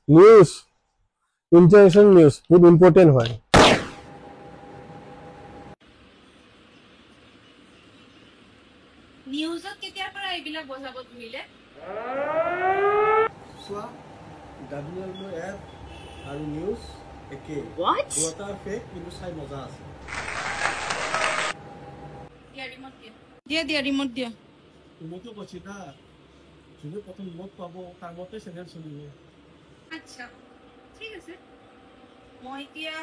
News international news বহুত important হয়। নিউজত কেতিয়াৰ পৰা এইবিলাক বজাব ধৰিলে? চোৱা WLO এপ আৰু নিউজ একে দুটা ফেক কিন্তু চাই মজা আছে। দিয়া ৰিমোট দিয়া। তুমিতো কৈছিলা যোনে প্ৰথম ৰিমোট পাব তাৰ মতে চেনেল চলিব। আচ্ছা ঠিক আছে, মই এতিয়া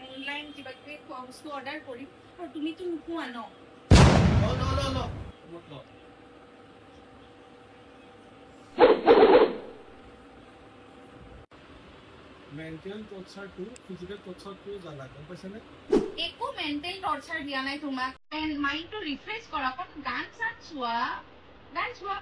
অনলাইন কিবা কিবি খোৱা বস্তু অৰ্ডাৰ কৰিম আৰু তুমিতো নোপোৱা ন? মেণ্টেল টৰ্চাৰটো ফিজিকেল টৰ্চাৰটো জানা গম পাইছানে? একো মেণ্টেল টৰ্চাৰ দিয়া নাই তোমাক। মাইণ্ডটো ৰিফ্ৰেছ কৰা, অকণ গান চান চোৱা, গান চোৱা।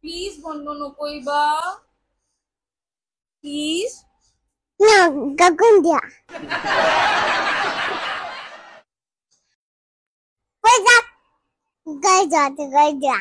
প্লিজ বন্ধ নকৰিবা, প্লিজ। গগন দিয়া গাই যা